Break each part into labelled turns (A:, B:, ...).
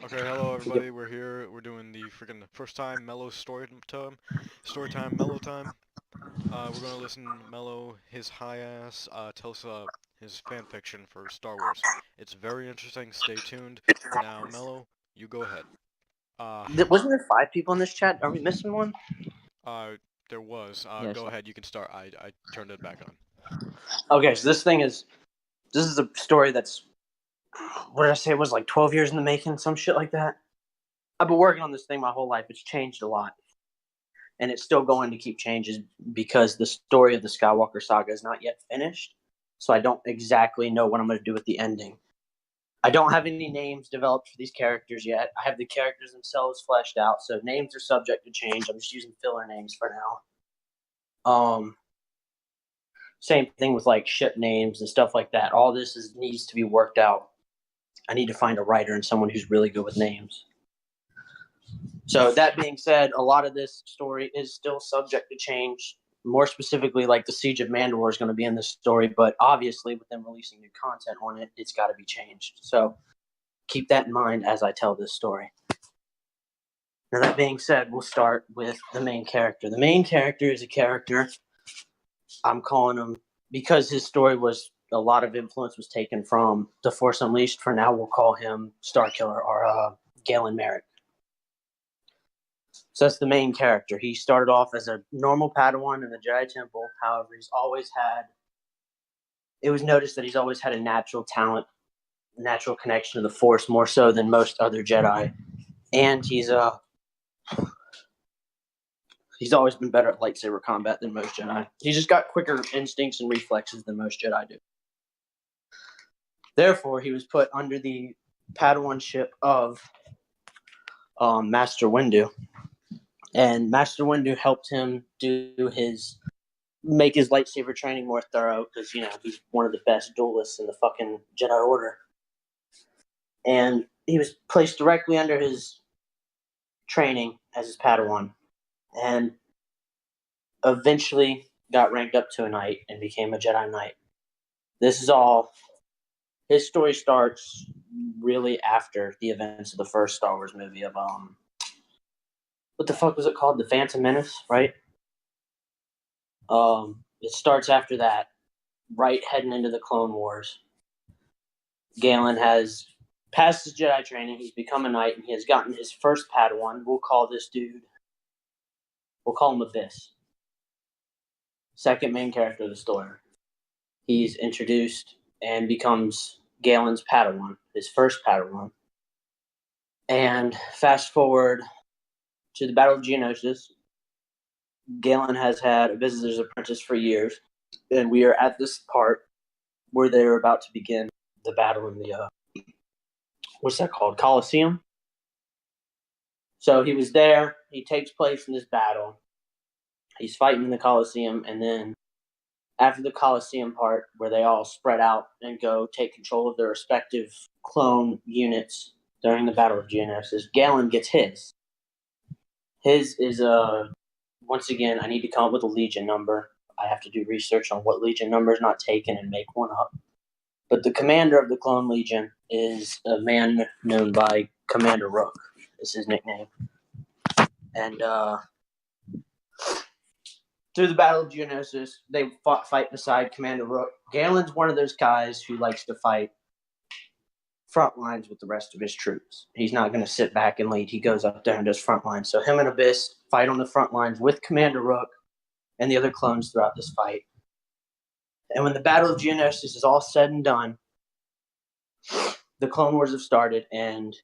A: Okay, hello everybody. We're here. We're doing the freaking first time Mello story time, Mello time. We're gonna listen Mello his high ass tell us his fan fiction for Star Wars. It's very interesting. Stay tuned. Now, Mello, you go ahead. Uh,
B: Wasn't there 5 people in this chat? Are we missing one?
A: uh, there was.
B: Yes.
A: Go ahead. You can start. I turned it back on.
B: Okay, so this is a story that's, what did I say? It was like 12 years in the making, some shit like that. I've been working on this thing my whole life. It's changed a lot, and it's still going to keep changes because the story of the Skywalker saga is not yet finished. So I don't exactly know what I'm going to do with the ending. I don't have any names developed for these characters yet. I have the characters themselves fleshed out, so names are subject to change. I'm just using filler names for now. Same thing with like ship names and stuff like that. All this needs to be worked out. I need to find a writer and someone who's really good with names. So that being said, a lot of this story is still subject to change. More specifically, like the Siege of Mandalore is going to be in this story, but obviously with them releasing new content on it, it's got to be changed. So keep that in mind as I tell this story. Now that being said, we'll start with the main character. The main character is a character I'm calling him, because his story was, a lot of influence was taken from The Force Unleashed. For now, we'll call him Starkiller, or Galen Merrick. So that's the main character. He started off as a normal Padawan in the Jedi Temple. However, it was noticed that he's always had a natural talent, natural connection to the Force, more so than most other Jedi. And he's always been better at lightsaber combat than most Jedi. He's just got quicker instincts and reflexes than most Jedi do. Therefore, he was put under the Padawanship of Master Windu, and Master Windu helped him make his lightsaber training more thorough, because he's one of the best duelists in the fucking Jedi Order, and he was placed directly under his training as his Padawan, and eventually got ranked up to a knight and became a Jedi Knight. This is all. His story starts really after the events of the first Star Wars movie of what the fuck was it called? The Phantom Menace, right? It starts after that, right heading into the Clone Wars. Galen has passed his Jedi training. He's become a knight, and he has gotten his first Padawan. We'll call him Abyss. Second main character of the story. He's introduced and becomes Galen's Padawan, his first Padawan. And fast forward to the Battle of Geonosis. Galen has had a visitor's apprentice for years, and we are at this part where they're about to begin the battle in the what's that called? Colosseum. So he was there. He takes place in this battle. He's fighting in the Colosseum, and then after the Colosseum part, where they all spread out and go take control of their respective clone units during the Battle of Geonosis, Galen gets his. His is once again, I need to come up with a Legion number. I have to do research on what Legion number is not taken and make one up. But the commander of the Clone Legion is a man known by Commander Rook. Is his nickname. And through the Battle of Geonosis, they fight beside Commander Rook. Galen's one of those guys who likes to fight front lines with the rest of his troops. He's not going to sit back and lead. He goes up there and does front lines. So him and Abyss fight on the front lines with Commander Rook and the other clones throughout this fight. And when the Battle of Geonosis is all said and done, the Clone Wars have started, and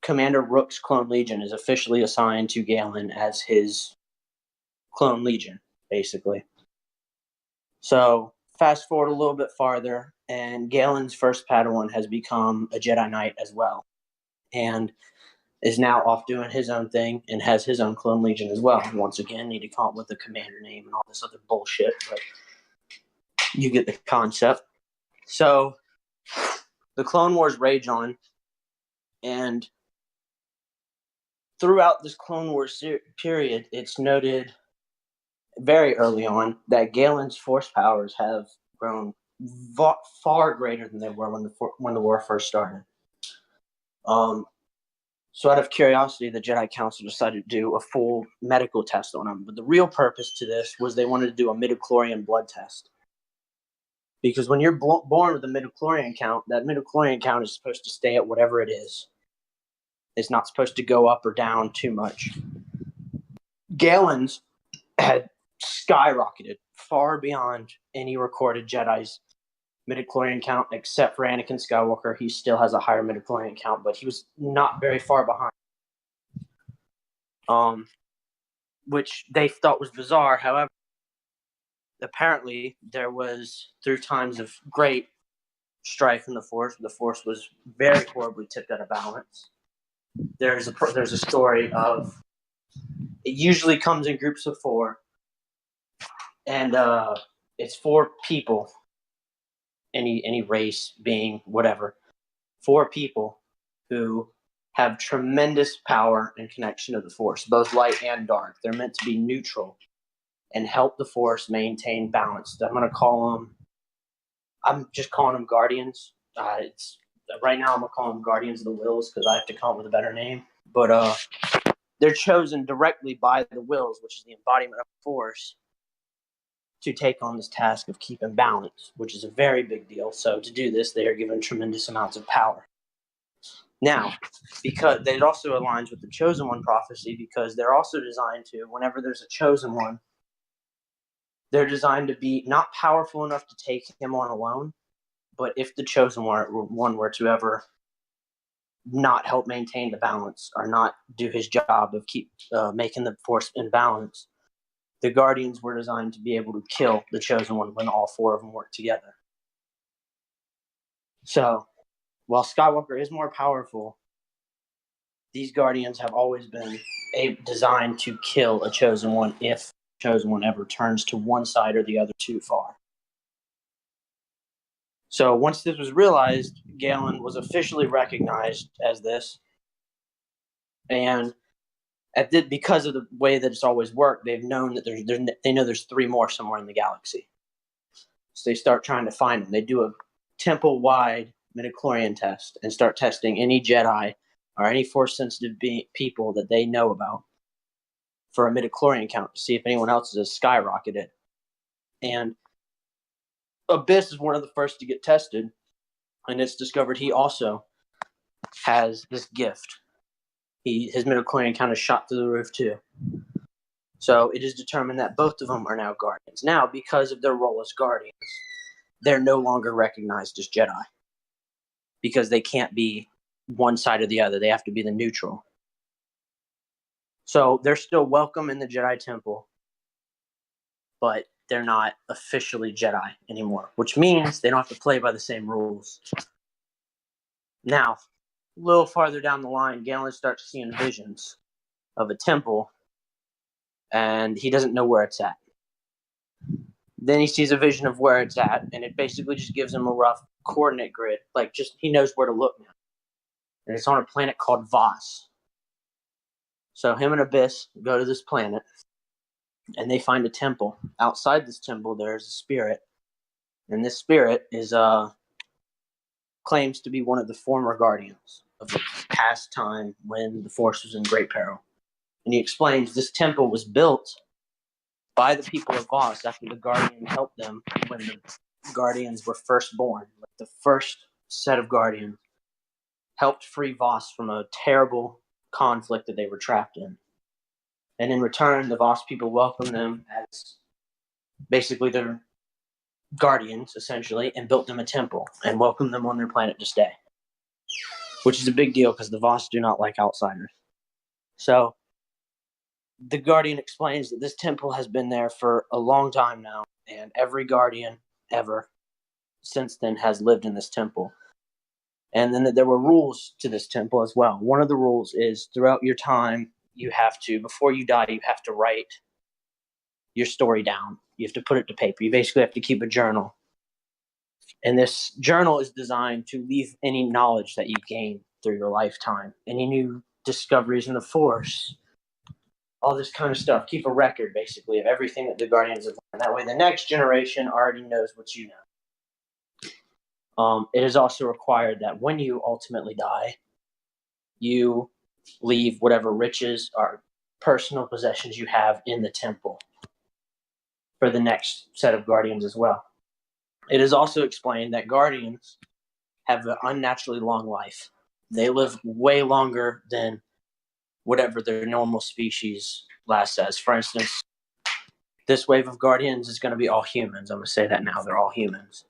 B: Commander Rook's Clone Legion is officially assigned to Galen as his Clone Legion, basically. So fast forward a little bit farther, and Galen's first Padawan has become a Jedi Knight as well, and is now off doing his own thing and has his own Clone Legion as well. Once again, need to come up with a commander name and all this other bullshit, but you get the concept. So the Clone Wars rage on, and throughout this Clone Wars period, it's noted very early on that Galen's force powers have grown far greater than they were when the war first started. So out of curiosity, the Jedi Council decided to do a full medical test on him. But the real purpose to this was they wanted to do a midichlorian blood test. Because when you're born with a midichlorian count, that midichlorian count is supposed to stay at whatever it is. It's not supposed to go up or down too much. Galen's had skyrocketed far beyond any recorded Jedi's midichlorian count, except for Anakin Skywalker. He still has a higher midichlorian count, but he was not very far behind. Which they thought was bizarre. However, apparently there was, through times of great strife in the Force was very horribly tipped out of balance. There's a story of, it usually comes in groups of 4, and it's 4 people, any race, being, whatever, 4 people who have tremendous power and connection to the Force, both light and dark. They're meant to be neutral and help the Force maintain balance. I'm just calling them Guardians. Right now I'm going to call them Guardians of the Wills because I have to come up with a better name. But they're chosen directly by the Wills, which is the embodiment of the Force, to take on this task of keeping balance, which is a very big deal. So to do this, they are given tremendous amounts of power. Now, because it also aligns with the Chosen One prophecy, because they're also designed to, whenever there's a Chosen One, they're designed to be not powerful enough to take him on alone, but if the Chosen One were to ever not help maintain the balance or not do his job of keep making the Force in balance, the Guardians were designed to be able to kill the Chosen One when all 4 of them work together. So, while Skywalker is more powerful, these Guardians have always been designed to kill a Chosen One if the Chosen One ever turns to one side or the other too far. So once this was realized, Galen was officially recognized as this. And because of the way that it's always worked, they've known that they know there's 3 more somewhere in the galaxy. So they start trying to find them. They do a temple-wide midichlorian test and start testing any Jedi or any Force-sensitive people that they know about for a midichlorian count to see if anyone else has skyrocketed. And Abyss is one of the first to get tested, and it's discovered he also has this gift. His midichlorian count is shot through the roof too. So it is determined that both of them are now Guardians. Now, because of their role as Guardians, they're no longer recognized as Jedi, because they can't be one side or the other. They have to be the neutral. So they're still welcome in the Jedi Temple, but they're not officially Jedi anymore, which means they don't have to play by the same rules. Now, a little farther down the line, Galen starts seeing visions of a temple, and he doesn't know where it's at. Then he sees a vision of where it's at, and it basically just gives him a rough coordinate grid. Like, just he knows where to look now. And it's on a planet called Voss. So him and Abyss go to this planet, and they find a temple. Outside this temple, there's a spirit, and this spirit is claims to be one of the former Guardians of the past time when the Force was in great peril. And he explains this temple was built by the people of Voss after the Guardians helped them when the Guardians were first born. Like the first set of Guardians helped free Voss from a terrible conflict that they were trapped in. And in return, the Voss people welcomed them as basically their Guardians, essentially, and built them a temple and welcomed them on their planet to stay. Which is a big deal because the Voss do not like outsiders. So the Guardian explains that this temple has been there for a long time now, and every Guardian ever since then has lived in this temple. And then that there were rules to this temple as well. One of the rules is throughout your time, you have to, before you die, you have to write your story down. You have to put it to paper. You basically have to keep a journal. And this journal is designed to leave any knowledge that you gain through your lifetime, any new discoveries in the Force, all this kind of stuff. Keep a record, basically, of everything that the Guardians have learned. That way the next generation already knows what you know. It is also required that when you ultimately die, you leave whatever riches or personal possessions you have in the temple for the next set of guardians as well. It is also explained that guardians have an unnaturally long life. They live way longer than whatever their normal species lasts as. For instance, this wave of guardians is going to be all humans. I'm going to say that now. They're all humans.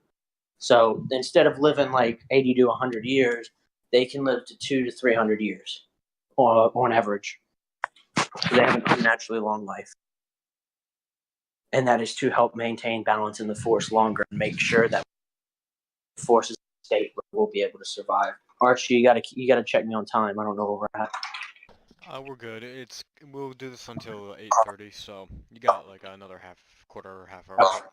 B: So instead of living like 80 to 100 years, they can live to 200 to 300 years on average. So they have an unnaturally long life. And that is to help maintain balance in the force longer and make sure that the force is in a state where we'll be able to survive. Archie, you gotta check me on time. I don't know where we're at.
A: We're good. We'll do this until 8:30, so you got like another half hour.